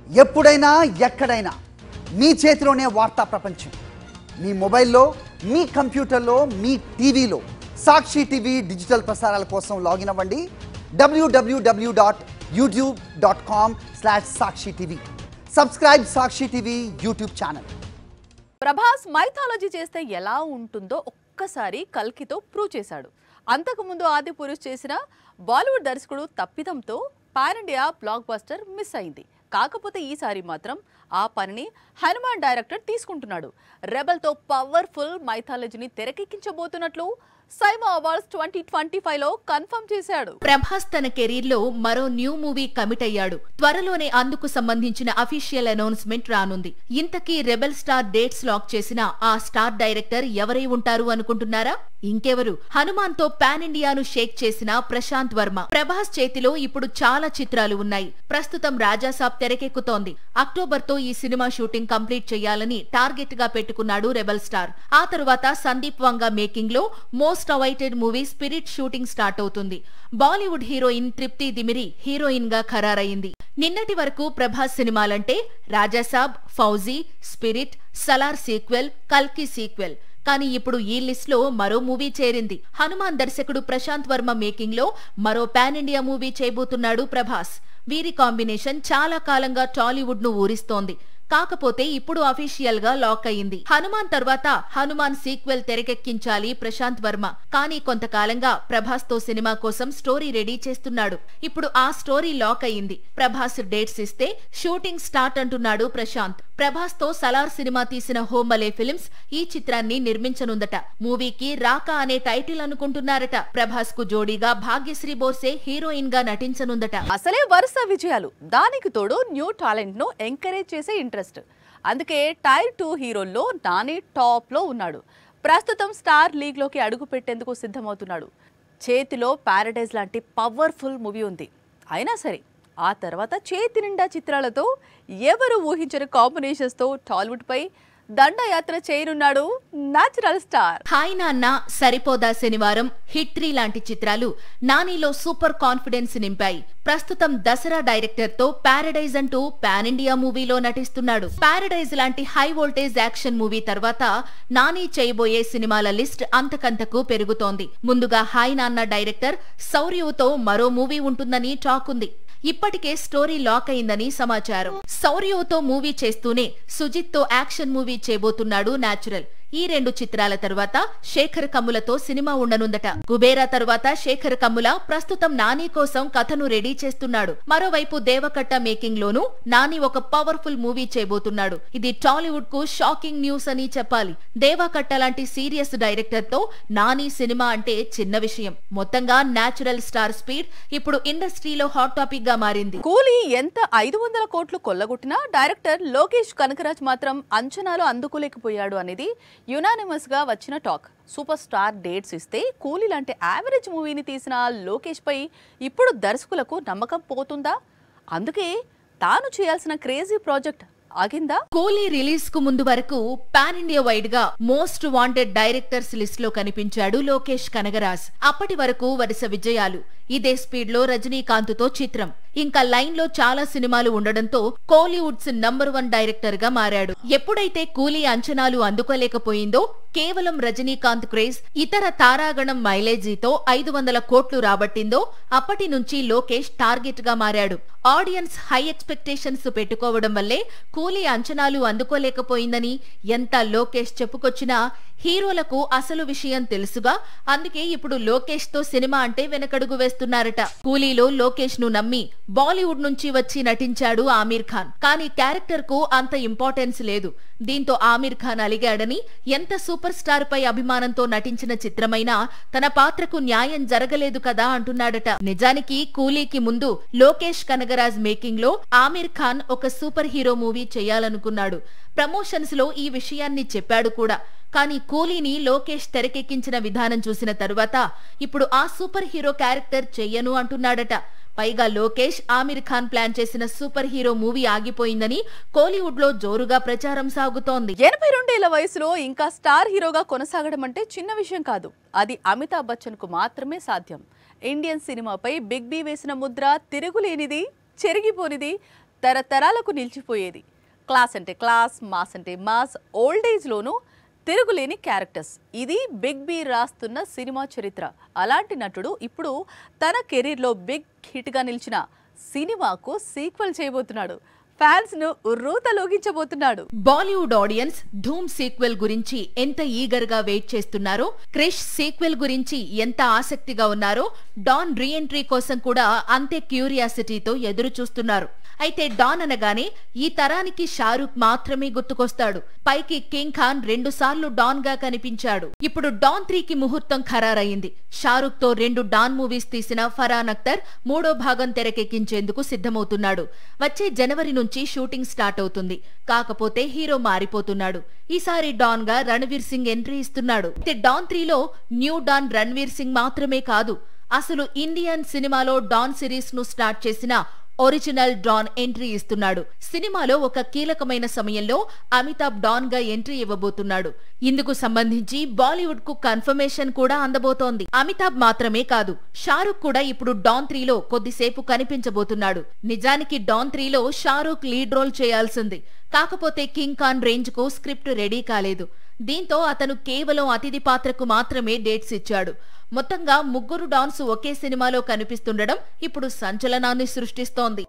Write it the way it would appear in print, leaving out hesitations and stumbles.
ఎప్పుడైనా ఎక్కడైనా మీ చేతిలోనే వార్తా ప్రపంచం. మీ మొబైల్లో, మీ కంప్యూటర్లో, మీ టీవీలో సాక్షి టీవీ డిజిటల్ ప్రసారాల కోసం లాగిన్ అవ్వండి www.youtube.com/sakshi tv. Subscribe Sakshi TV YouTube channel. Prabhas mythology చేస్తే ఎలా ఉంటుందో ఒక్కసారి కల్కితో ప్రూవ్ చేశాడు. అంతకుముందు ఆది పురుష్ చేసిన బాలీవుడ్ దర్శకుడు తప్పిదంతో pan India blockbuster miss అయింది. కాకపోతే ఈసారి మాత్రం ఆ పనిని హనుమాన్ డైరెక్టర్ తీసుకుంటున్నాడు. రెబెల్తో పవర్ఫుల్ మైథాలజీని తెరకెక్కించబోతున్నట్లు సైమా అవార్డ్స్ 2025లో కన్ఫర్మ్ చేశాడు. ప్రభాస్ తన కెరీర్ లో మరో న్యూ మూవీ కమిట్ అయ్యాడు. త్వరలోనే అందుకు సంబంధించిన అఫీషియల్ అనౌన్స్మెంట్ రానుంది. ఇంతకీ రెబెల్ స్టార్ డేట్స్ లాక్ చేసిన ఆ స్టార్ డైరెక్టర్ ఎవరై ఉంటారు అనుకుంటున్నారా? ఇంకెవరు, హనుమాన్ తో పాన్ ఇండియాను షేక్ చేసిన ప్రశాంత్ వర్మ. ప్రభాస్ చేతిలో ఇప్పుడు చాలా చిత్రాలు ఉన్నాయి. ప్రస్తుతం రాజాసాబ్ తెరకెక్కుతోంది. అక్టోబర్ తో ఈ సినిమా షూటింగ్ కంప్లీట్ చేయాలని టార్గెట్ గా పెట్టుకున్నాడు రెబెల్ స్టార్. ఆ తరువాత సందీప్ వంగా మేకింగ్ లో most awaited movie spirit shooting start అవుతుంది. బాలీవుడ్ హీరోయిన్ తృప్తి దిమిరి హీరోయిన్ గా ఖరారయింది. నిన్నటి వరకు ప్రభాస్ సినిమాలంటే రాజాసాబ్, ఫౌజీ, స్పిరిట్, సలార్ సీక్వెల్, కల్కి సీక్వెల్. కానీ ఇప్పుడు ఈ లిస్ట్ లో మరో మూవీ చేరింది. హనుమాన్ దర్శకుడు ప్రశాంత్ వర్మ మేకింగ్ లో మరో పాన్ ఇండియా మూవీ చేయబోతున్నాడు ప్రభాస్. వీరి కాంబినేషన్ చాలా కాలంగా టాలీవుడ్ ను ఊరిస్తోంది. కాకపోతే ఇప్పుడు అఫీషియల్ గా లాక్ అయింది. హనుమాన్ తర్వాత హనుమాన్ సీక్వెల్ తెరకెక్కించాలి ప్రశాంత్ వర్మ. కానీ కొంతకాలంగా ప్రభాస్ తో సినిమా కోసం స్టోరీ రెడీ చేస్తున్నాడు. ఇప్పుడు ఆ స్టోరీ లాక్ అయింది. ప్రభాస్ డేట్స్ ఇస్తే షూటింగ్ స్టార్ట్ అంటున్నాడు ప్రశాంత్. ప్రభాస్ తో సలార్ సినిమా తీసిన హోమలే ఫిల్మ్స్ ఈ చిత్రాన్ని నిర్మించనుందట. మూవీకి రాకా అనే టైటిల్ అనుకుంటున్నారట. ప్రభాస్ కు జోడీగా భాగ్యశ్రీ బోర్సే హీరోయిన్ గా నటించనుందట. అసలే వరుస విజయాలు, దానికి తోడు న్యూ టాలెంట్ ను ఎంకరేజ్ చేసే ఇంట్రెస్ట్. అందుకే టైర్ 2 హీరోల్లో నాని టాప్ లో ఉన్నాడు. ప్రస్తుతం స్టార్ లీగ్ లోకి అడుగు పెట్టేందుకు సిద్ధమవుతున్నాడు. చేతిలో పారడైజ్ లాంటి పవర్ఫుల్ మూవీ ఉంది. అయినా సరే ఆ తర్వాత చేతి నిండా చిత్రాలతో ఎవరు ఊహించని కాంబినేషన్స్ తో టాలీవుడ్ పై దండయాత్ర చేయనున్నాడు న్యాచురల్ స్టార్. హాయ్ నాన్న, సరిపోదా శనివారం, హిట్ 3 లాంటి చిత్రాలు నానిలో సూపర్ కాన్ఫిడెన్స్ నింపాయి. ప్రస్తుతం దసరా డైరెక్టర్ తో పారడైజ్ అంటూ పాన్ ఇండియా మూవీలో నటిస్తున్నాడు. పారడైజ్ లాంటి హై వోల్టేజ్ యాక్షన్ మూవీ తర్వాత నాని చేయబోయే సినిమాల లిస్ట్ అంతకంతకు పెరుగుతోంది. ముందుగా హాయ్ నాన్న డైరెక్టర్ శౌర్యతో మరో మూవీ ఉంటుందని టాక్ ఉంది. ఇప్పటికే స్టోరీ లాక్ అయిందని సమాచారం. శౌర్యతో మూవీ చేస్తూనే సుజిత్ తో యాక్షన్ మూవీ చేయబోతున్నాడు న్యాచురల్. ఈ 2 చిత్రాల తరువాత శేఖర్ కమ్ములతో సినిమా ఉండనుందట. కుబేరా తరువాత శేఖర్ కమ్ముల ప్రస్తుతం నాని కోసం కథను రెడీ చేస్తున్నాడు. మరోవైపు దేవకట్ట మేకింగ్ లోనూ నాని ఒక పవర్ఫుల్ మూవీ చేయబోతున్నాడు. ఇది టాలీవుడ్ కు షాకింగ్ న్యూస్ అని చెప్పాలి. దేవకట్ట లాంటి సీరియస్ డైరెక్టర్ తో నాని సినిమా అంటే చిన్న విషయం. మొత్తంగా న్యాచురల్ స్టార్ స్పీడ్ ఇప్పుడు ఇండస్ట్రీలో హాట్ టాపిక్ గా మారింది. కూలీ ఎంత 500 కోట్లు కొల్లగొట్టినా డైరెక్టర్ లోకేష్ కనకరాజ్ మాత్రం అంచనాలు అందుకోలేకపోయాడు అనేది యునానిమస్ గా వచ్చిన టాక్. సూపర్ స్టార్ డేట్స్ ఇస్తే కూలీ లాంటి యావరేజ్ మూవీని తీసిన లోకేష్ పై ఇప్పుడు దర్శకులకు నమ్మకం పోతుందా? అందుకే తాను చేయాల్సిన క్రేజీ ప్రాజెక్ట్ ఆగిందా? కూలీ రిలీజ్ కు ముందు వరకు పాన్ ఇండియా వైడ్ గా మోస్ట్ వాంటెడ్ డైరెక్టర్స్ లిస్ట్ లో కనిపించాడు లోకేష్ కనగరాజ్. అప్పటి వరకు వరుస విజయాలు. ఇదే స్పీడ్ లో రజనీకాంత్ తో చిత్రం, ఇంకా లైన్ లో చాలా సినిమాలు ఉండడంతో కోలీవుడ్స్ నంబర్ 1 డైరెక్టర్ గా మారాడు. ఎప్పుడైతే కూలీ అంచనాలు అందుకోలేకపోయిందో, కేవలం రజనీకాంత్ క్రేజ్, ఇతర తారాగణం మైలేజీతో 500 కోట్లు రాబట్టిందో అప్పటి నుంచి లోకేష్ టార్గెట్ గా మారాడు. ఆడియన్స్ హై ఎక్స్పెక్టేషన్స్ పెట్టుకోవడం వల్లే కూలీ అంచనాలు అందుకోలేకపోయిందని ఎంత లోకేష్ చెప్పుకొచ్చినా హీరోలకు అసలు విషయం తెలుసుగా. అందుకే ఇప్పుడు లోకేష్ తో సినిమా అంటే వెనకడుగు వేస్తున్నారట. కూలీలో లోకేష్ ను నమ్మి బాలీవుడ్ నుంచి వచ్చి నటించాడు ఆమీర్ ఖాన్. కానీ క్యారెక్టర్ కు అంత ఇంపార్టెన్స్ లేదు. దీంతో ఆమీర్ ఖాన్ అలిగాడని, ఎంత సూపర్ స్టార్ పై అభిమానంతో నటించిన చిత్రమైనా తన పాత్రకు న్యాయం జరగలేదు కదా అంటున్నాడట. నిజానికి కూలీకి ముందు లోకేష్ కనగరాజ్ మేకింగ్ లో ఆమీర్ ఖాన్ ఒక సూపర్ హీరో మూవీ చేయాలనుకున్నాడు. ప్రమోషన్స్ లో ఈ విషయాన్ని చెప్పాడు కూడా. కానీ కూలీని లోకేష్ తెరకెక్కించిన విధానం చూసిన తరువాత ఇప్పుడు ఆ సూపర్ హీరో క్యారెక్టర్ చెయ్యను అంటున్నాడట. పైగా లోకేష్ ఆమీర్ ఖాన్ ప్లాన్ చేసిన సూపర్ హీరో మూవీ ఆగిపోయిందని కోలీవుడ్ లో జోరుగా ప్రచారం సాగుతోంది. 82 ఏళ్ల వయసులో ఇంకా స్టార్ హీరోగా కొనసాగడం అంటే చిన్న విషయం కాదు. అది అమితాబ్ బచ్చన్ కు మాత్రమే సాధ్యం. ఇండియన్ సినిమాపై బిగ్ బి వేసిన ముద్ర తిరుగులేనిది, చెరిగిపోనిది. తరతరాలకు నిలిచిపోయేది. క్లాస్ అంటే క్లాస్, మాస్ అంటే మాస్, ఓల్డ్ ఏజ్లోనూ తిరుగులేని క్యారెక్టర్స్. ఇది బిగ్ బి రాస్తున్న సినిమా చరిత్ర. అలాంటి నటుడు ఇప్పుడు తన కెరీర్లో బిగ్ హిట్గా నిలిచిన సినిమాకు సీక్వెల్ చేయబోతున్నాడు. ఫ్యాన్స్ ను ఉర్రూతలోగించబోతున్నాడు. బాలీవుడ్ ఆడియన్స్ ధూమ్ సీక్వెల్ గురించి ఎంత ఈగర్ గా వెయిట్ చేస్తున్నారో, క్రిష్ సీక్వెల్ గురించి ఎంత ఆసక్తిగా ఉన్నారో, డాన్ రీఎంట్రీ కోసం కూడా అంతే క్యూరియాసిటీతో ఎదురు చూస్తున్నారు. అయితే డాన్ అనగానే ఈ తరానికి షారూక్ మాత్రమే గుర్తుకొస్తాడు. పైకి కింగ్ ఖాన్ 2 సార్లు డాన్ గా కనిపించాడు. ఇప్పుడు డాన్ 3కి ముహూర్తం ఖరారయింది. షారూక్ తో 2 డాన్ మూవీస్ తీసిన ఫరాన్ అఖ్తర్ 3వ భాగం తెరకెక్కించేందుకు సిద్ధమవుతున్నాడు. వచ్చే జనవరి నుంచి షూటింగ్ స్టార్ట్ అవుతుంది. కాకపోతే హీరో మారిపోతున్నాడు. ఈసారి డాన్ గా రణవీర్ సింగ్ ఎంట్రీ ఇస్తున్నాడు. అయితే డాన్ 3లో న్యూ డాన్ రణవీర్ సింగ్ మాత్రమే కాదు, అసలు ఇండియన్ సినిమాలో డాన్ సిరీస్ ను స్టార్ట్ చేసిన ఒరిజినల్ డాన్ ఎంట్రీ ఇస్తున్నాడు. సినిమాలో ఒక కీలకమైన సమయంలో అమితాబ్ డాన్ గా ఎంట్రీ ఇవ్వబోతున్నాడు. ఇందుకు సంబంధించి బాలీవుడ్ కు కన్ఫర్మేషన్ కూడా అందబోతోంది. అమితాబ్ మాత్రమే కాదు, షారూక్ కూడా ఇప్పుడు డాన్ 3లో కొద్దిసేపు కనిపించబోతున్నాడు. నిజానికి డాన్ 3లో షారూక్ లీడ్ రోల్ చేయాల్సింది. కాకపోతే కింగ్ ఖాన్ రేంజ్ కు స్క్రిప్ట్ రెడీ కాలేదు. దీంతో అతను కేవలం అతిథి పాత్రకు మాత్రమే డేట్స్ ఇచ్చాడు. మొత్తంగా 3 డాన్స్ ఒకే సినిమాలో కనిపిస్తుండడం ఇప్పుడు సంచలనాన్ని సృష్టిస్తోంది.